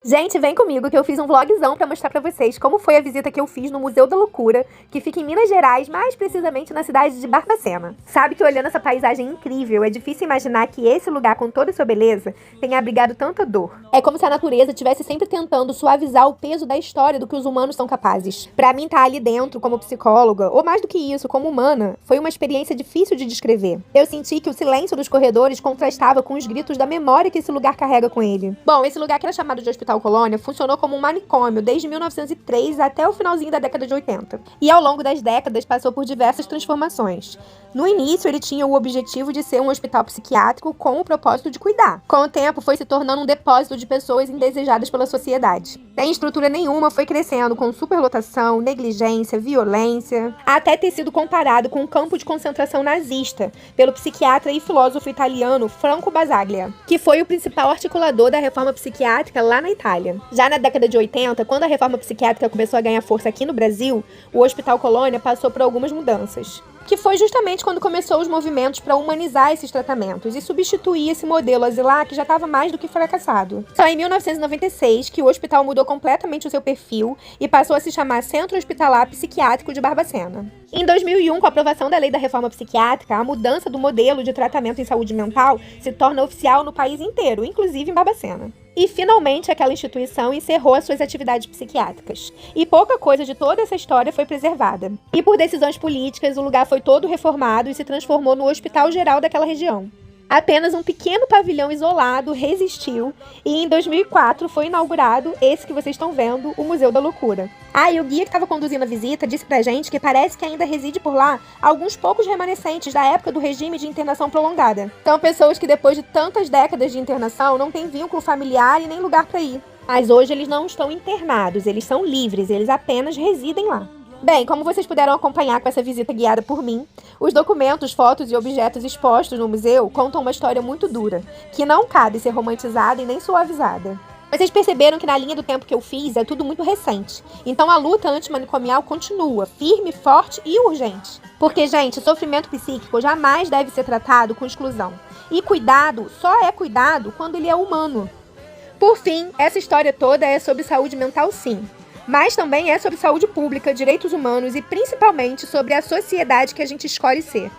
Gente, vem comigo que eu fiz um vlogzão pra mostrar pra vocês como foi a visita que eu fiz no Museu da Loucura, que fica em Minas Gerais, mais precisamente na cidade de Barbacena. Sabe que olhando essa paisagem incrível, é difícil imaginar que esse lugar com toda a sua beleza tenha abrigado tanta dor. É como se a natureza estivesse sempre tentando suavizar o peso da história do que os humanos são capazes. Pra mim, estar ali dentro como psicóloga, ou mais do que isso, como humana, foi uma experiência difícil de descrever. Eu senti que o silêncio dos corredores contrastava com os gritos da memória que esse lugar carrega com ele. Bom, esse lugar que era chamado de Hospital Colônia funcionou como um manicômio desde 1903 até o finalzinho da década de 80. E ao longo das décadas passou por diversas transformações. No início, ele tinha o objetivo de ser um hospital psiquiátrico com o propósito de cuidar. Com o tempo, foi se tornando um depósito de pessoas indesejadas pela sociedade. Sem estrutura nenhuma, foi crescendo com superlotação, negligência, violência, até ter sido comparado com um campo de concentração nazista pelo psiquiatra e filósofo italiano Franco Basaglia, que foi o principal articulador da reforma psiquiátrica lá na Itália. Já na década de 80, quando a reforma psiquiátrica começou a ganhar força aqui no Brasil, o Hospital Colônia passou por algumas mudanças, que foi justamente quando começou os movimentos para humanizar esses tratamentos e substituir esse modelo asilar que já estava mais do que fracassado. Só em 1996 que o hospital mudou completamente o seu perfil e passou a se chamar Centro Hospitalar Psiquiátrico de Barbacena. Em 2001, com a aprovação da Lei da Reforma Psiquiátrica, a mudança do modelo de tratamento em saúde mental se torna oficial no país inteiro, inclusive em Barbacena. E, finalmente, aquela instituição encerrou as suas atividades psiquiátricas. E pouca coisa de toda essa história foi preservada. E por decisões políticas, o lugar foi todo reformado e se transformou no Hospital Geral daquela região. Apenas um pequeno pavilhão isolado resistiu e em 2004 foi inaugurado esse que vocês estão vendo, o Museu da Loucura. E o guia que estava conduzindo a visita disse pra gente que parece que ainda reside por lá alguns poucos remanescentes da época do regime de internação prolongada. São pessoas que depois de tantas décadas de internação não têm vínculo familiar e nem lugar para ir. Mas hoje eles não estão internados, eles são livres, eles apenas residem lá. Bem, como vocês puderam acompanhar com essa visita guiada por mim, os documentos, fotos e objetos expostos no museu contam uma história muito dura, que não cabe ser romantizada e nem suavizada. Vocês perceberam que na linha do tempo que eu fiz é tudo muito recente, então a luta antimanicomial continua, firme, forte e urgente. Porque, gente, sofrimento psíquico jamais deve ser tratado com exclusão. E cuidado só é cuidado quando ele é humano. Por fim, essa história toda é sobre saúde mental, sim. Mas também é sobre saúde pública, direitos humanos e principalmente sobre a sociedade que a gente escolhe ser.